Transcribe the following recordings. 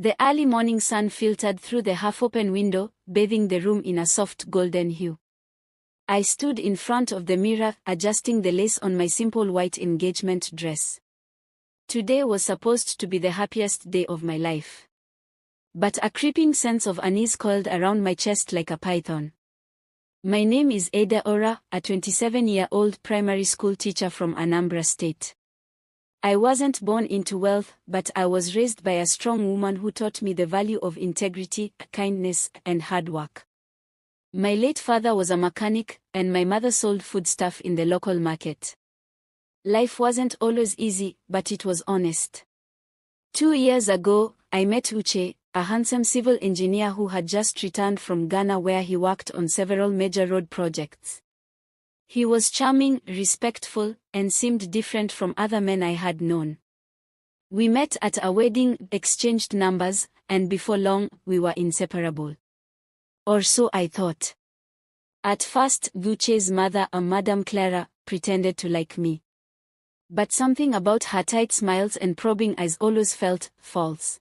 The early morning sun filtered through the half-open window, bathing the room in a soft golden hue. I stood in front of the mirror, adjusting the lace on my simple white engagement dress. Today was supposed to be the happiest day of my life. But a creeping sense of unease coiled around my chest like a python. My name is Ada Ora, a 27-year-old primary school teacher from Anambra State. I wasn't born into wealth, but I was raised by a strong woman who taught me the value of integrity, kindness, and hard work. My late father was a mechanic, and my mother sold foodstuff in the local market. Life wasn't always easy, but it was honest. 2 years ago, I met Uche, a handsome civil engineer who had just returned from Ghana where he worked on several major road projects. He was charming, respectful, and seemed different from other men I had known. We met at a wedding, exchanged numbers, and before long, we were inseparable. Or so I thought. At first, Uche's mother, Madame Clara, pretended to like me. But something about her tight smiles and probing eyes always felt false.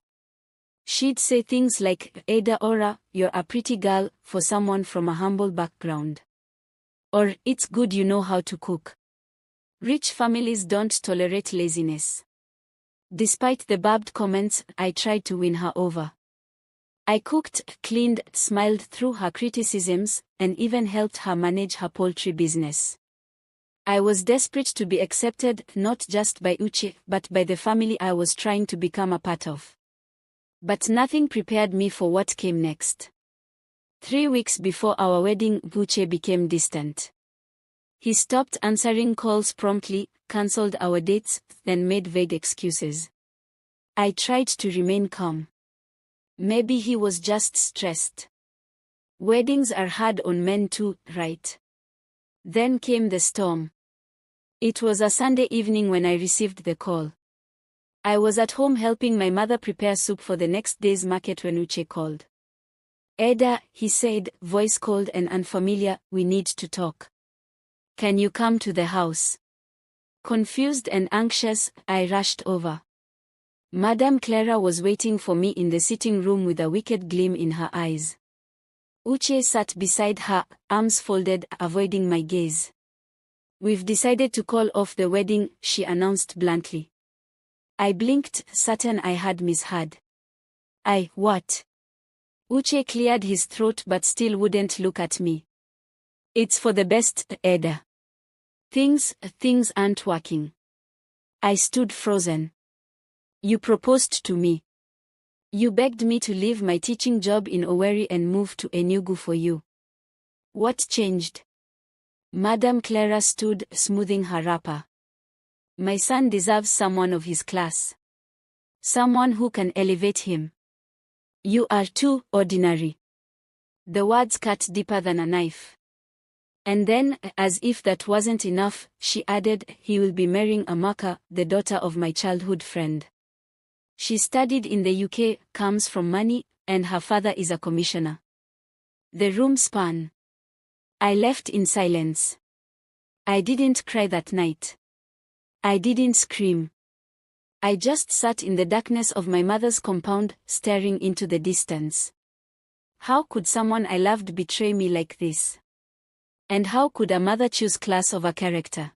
She'd say things like, "Ada Ora, you're a pretty girl for someone from a humble background." Or, "It's good you know how to cook." Rich families don't tolerate laziness. Despite the barbed comments, I tried to win her over. I cooked, cleaned, smiled through her criticisms, and even helped her manage her poultry business. I was desperate to be accepted, not just by Uche, but by the family I was trying to become a part of. But nothing prepared me for what came next. 3 weeks before our wedding, Uche became distant. He stopped answering calls promptly, cancelled our dates, then made vague excuses. I tried to remain calm. Maybe he was just stressed. Weddings are hard on men too, right? Then came the storm. It was a Sunday evening when I received the call. I was at home helping my mother prepare soup for the next day's market when Uche called. "Ada," he said, voice cold and unfamiliar, "we need to talk. Can you come to the house?" Confused and anxious, I rushed over. Madame Clara was waiting for me in the sitting room with a wicked gleam in her eyes. Uche sat beside her, arms folded, avoiding my gaze. "We've decided to call off the wedding," she announced bluntly. I blinked, certain I had misheard. What? Uche cleared his throat but still wouldn't look at me. "It's for the best, Ada. Things aren't working." I stood frozen. "You proposed to me. You begged me to leave my teaching job in Owerri and move to Enugu for you. What changed?" Madame Clara stood, smoothing her wrapper. "My son deserves someone of his class. Someone who can elevate him. You are too ordinary." The words cut deeper than a knife. And then, as if that wasn't enough, she added, "He will be marrying Amaka, the daughter of my childhood friend. She studied in the UK, comes from money, and her father is a commissioner." The room spun. I left in silence. I didn't cry that night. I didn't scream. I just sat in the darkness of my mother's compound, staring into the distance. How could someone I loved betray me like this? And how could a mother choose class over character?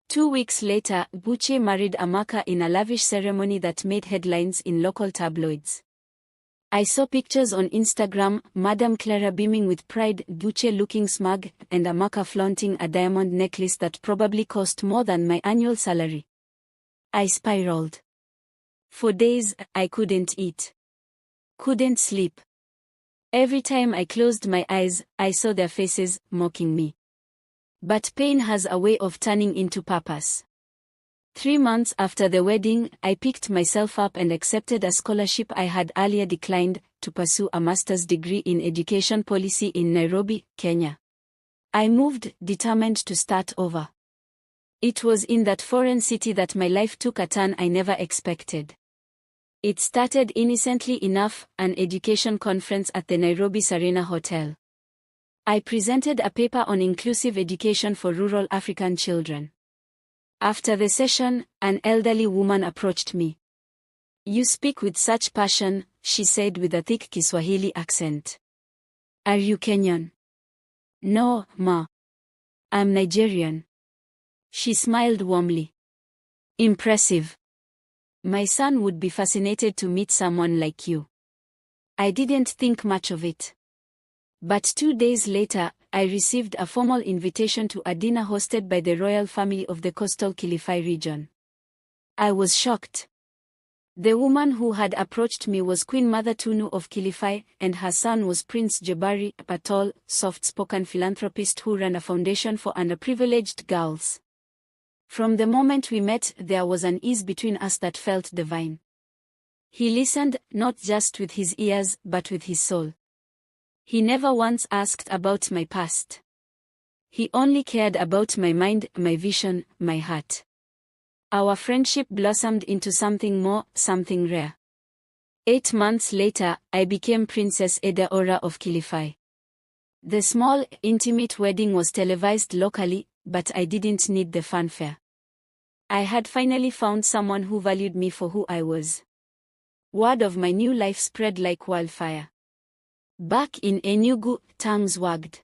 2 weeks later, Uche married Amaka in a lavish ceremony that made headlines in local tabloids. I saw pictures on Instagram, Madame Clara beaming with pride, Uche looking smug, and Amaka flaunting a diamond necklace that probably cost more than my annual salary. I spiraled. For days, I couldn't eat. Couldn't sleep. Every time I closed my eyes, I saw their faces, mocking me. But pain has a way of turning into purpose. 3 months after the wedding, I picked myself up and accepted a scholarship I had earlier declined, to pursue a master's degree in education policy in Nairobi, Kenya. I moved, determined to start over. It was in that foreign city that my life took a turn I never expected. It started innocently enough, an education conference at the Nairobi Serena Hotel. I presented a paper on inclusive education for rural African children. After the session, an elderly woman approached me. You speak with such passion, she said with a thick Kiswahili accent. Are you Kenyan? No, ma. I'm Nigerian. She smiled warmly. Impressive. My son would be fascinated to meet someone like you. I didn't think much of it. But 2 days later, I received a formal invitation to a dinner hosted by the royal family of the coastal Kilifi region. I was shocked. The woman who had approached me was Queen Mother Tunu of Kilifi, and her son was Prince Jabari, a tall, soft-spoken philanthropist who ran a foundation for underprivileged girls. From the moment we met, there was an ease between us that felt divine. He listened, not just with his ears, but with his soul. He never once asked about my past. He only cared about my mind, my vision, my heart. Our friendship blossomed into something more, something rare. 8 months later, I became Princess Edaora of Kilifi. The small, intimate wedding was televised locally, but I didn't need the fanfare. I had finally found someone who valued me for who I was. Word of my new life spread like wildfire. Back in Enugu, tongues wagged.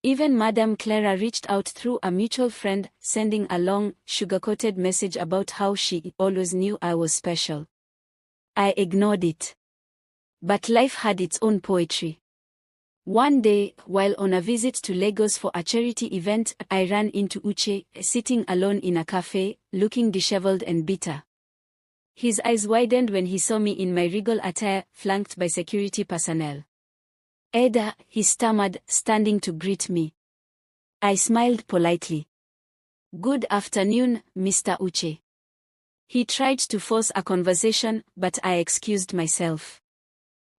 Even Madame Clara reached out through a mutual friend, sending a long, sugar-coated message about how she always knew I was special. I ignored it. But life had its own poetry. One day, while on a visit to Lagos for a charity event, I ran into Uche, sitting alone in a cafe, looking disheveled and bitter. His eyes widened when he saw me in my regal attire, flanked by security personnel. Eda, he stammered, standing to greet me. I smiled politely. Good afternoon, Mr. Uche. He tried to force a conversation, but I excused myself.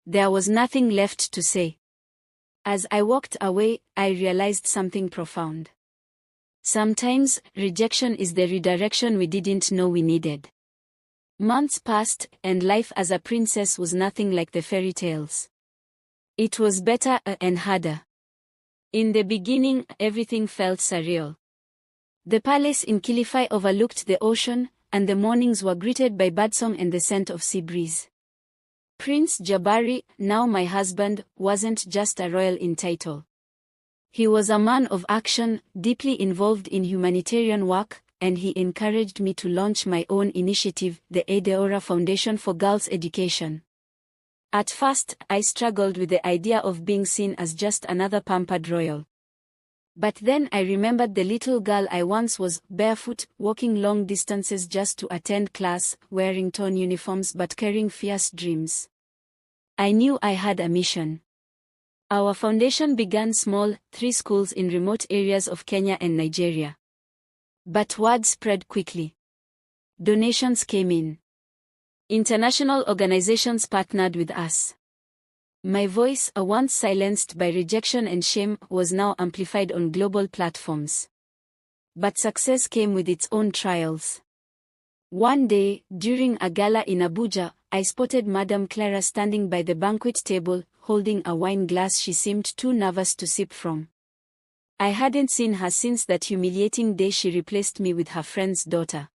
There was nothing left to say. As I walked away, I realized something profound. Sometimes, rejection is the redirection we didn't know we needed. Months passed, and life as a princess was nothing like the fairy tales. It was better and harder. In the beginning, everything felt surreal. The palace in Kilifi overlooked the ocean, and the mornings were greeted by birdsong and the scent of sea breeze. Prince Jabari, now my husband, wasn't just a royal in title. He was a man of action, deeply involved in humanitarian work, and he encouraged me to launch my own initiative, the Edaora Foundation for Girls' Education. At first, I struggled with the idea of being seen as just another pampered royal. But then I remembered the little girl I once was, barefoot, walking long distances just to attend class, wearing torn uniforms but carrying fierce dreams. I knew I had a mission. Our foundation began small, 3 schools in remote areas of Kenya and Nigeria. But word spread quickly. Donations came in. International organizations partnered with us. My voice, once silenced by rejection and shame, was now amplified on global platforms. But success came with its own trials. One day, during a gala in Abuja, I spotted Madame Clara standing by the banquet table, holding a wine glass she seemed too nervous to sip from. I hadn't seen her since that humiliating day she replaced me with her friend's daughter.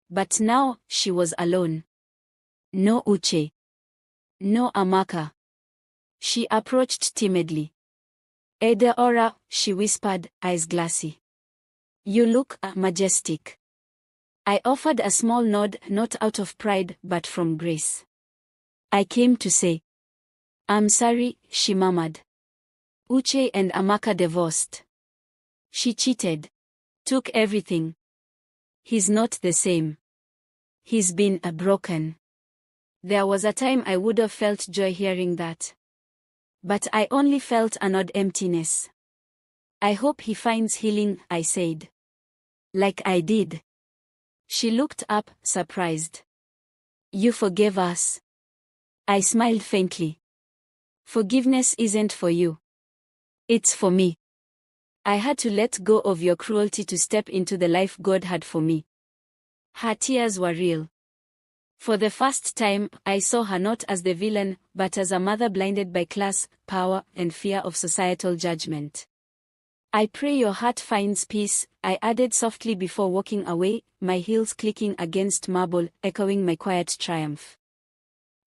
But now, she was alone. No Uche. No Amaka. She approached timidly. Edaora, she whispered, eyes glassy. You look majestic. I offered a small nod, not out of pride, but from grace. I came to say. I'm sorry, she murmured. Uche and Amaka divorced. She cheated. Took everything. He's not the same. He's been broken. There was a time I would have felt joy hearing that. But I only felt an odd emptiness. I hope he finds healing, I said. Like I did. She looked up, surprised. You forgave us. I smiled faintly. Forgiveness isn't for you. It's for me. I had to let go of your cruelty to step into the life God had for me. Her tears were real. For the first time, I saw her not as the villain, but as a mother blinded by class, power, and fear of societal judgment. I pray your heart finds peace, I added softly before walking away, my heels clicking against marble, echoing my quiet triumph.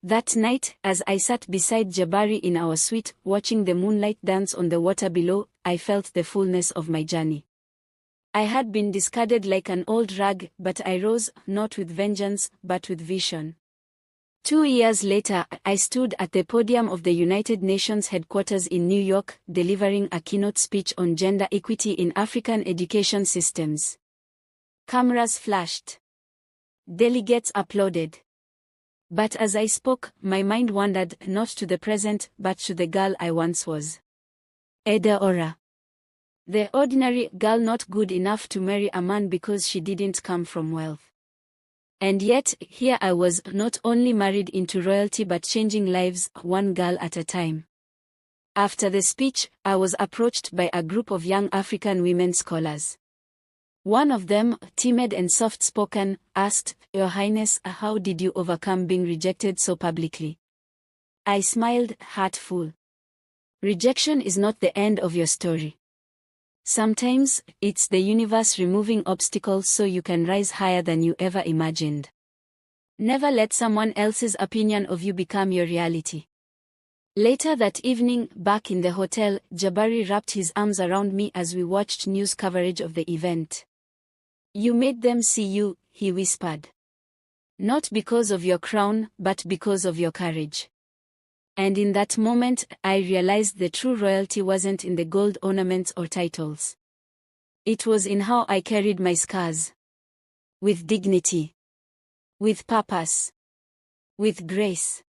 That night, as I sat beside Jabari in our suite, watching the moonlight dance on the water below, I felt the fullness of my journey. I had been discarded like an old rag, but I rose, not with vengeance, but with vision. 2 years later, I stood at the podium of the United Nations headquarters in New York, delivering a keynote speech on gender equity in African education systems. Cameras flashed. Delegates applauded. But as I spoke, my mind wandered not to the present, but to the girl I once was. Eda Ora. The ordinary girl not good enough to marry a man because she didn't come from wealth. And yet, here I was, not only married into royalty but changing lives, one girl at a time. After the speech, I was approached by a group of young African women scholars. One of them, timid and soft-spoken, asked, "Your Highness, how did you overcome being rejected so publicly?" I smiled, heart full. Rejection is not the end of your story. Sometimes, it's the universe removing obstacles so you can rise higher than you ever imagined. Never let someone else's opinion of you become your reality. Later that evening, back in the hotel, Jabari wrapped his arms around me as we watched news coverage of the event. "You made them see you," he whispered. "Not because of your crown, but because of your courage." And in that moment, I realized the true royalty wasn't in the gold ornaments or titles. It was in how I carried my scars. With dignity. With purpose. With grace.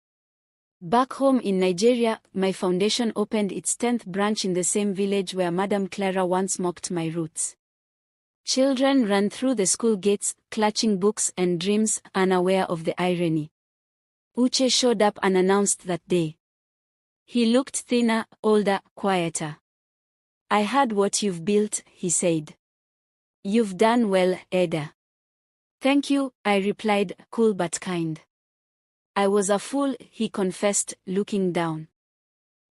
Back home in Nigeria, my foundation opened its 10th branch in the same village where Madame Clara once mocked my roots. Children ran through the school gates, clutching books and dreams, unaware of the irony. Uche showed up unannounced that day. He looked thinner, older, quieter. "I heard what you've built," he said. "You've done well, Eda." "Thank you," I replied, cool but kind. "I was a fool," he confessed, looking down.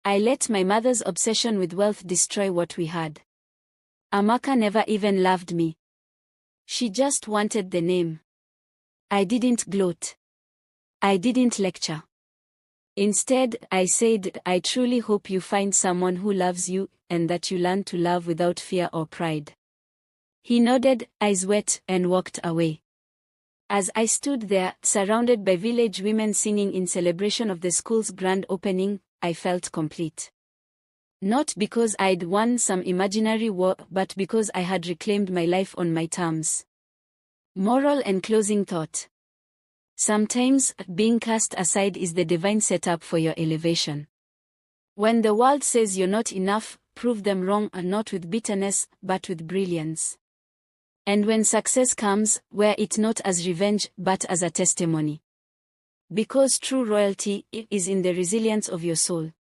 "I let my mother's obsession with wealth destroy what we had. Amaka never even loved me. She just wanted the name. I didn't gloat. I didn't lecture. Instead, I said, I truly hope you find someone who loves you, and that you learn to love without fear or pride." He nodded, eyes wet, and walked away. As I stood there, surrounded by village women singing in celebration of the school's grand opening, I felt complete. Not because I'd won some imaginary war, but because I had reclaimed my life on my terms. Moral and closing thought. Sometimes, being cast aside is the divine setup for your elevation. When the world says you're not enough, prove them wrong, and not with bitterness, but with brilliance. And when success comes, wear it not as revenge, but as a testimony. Because true royalty is in the resilience of your soul.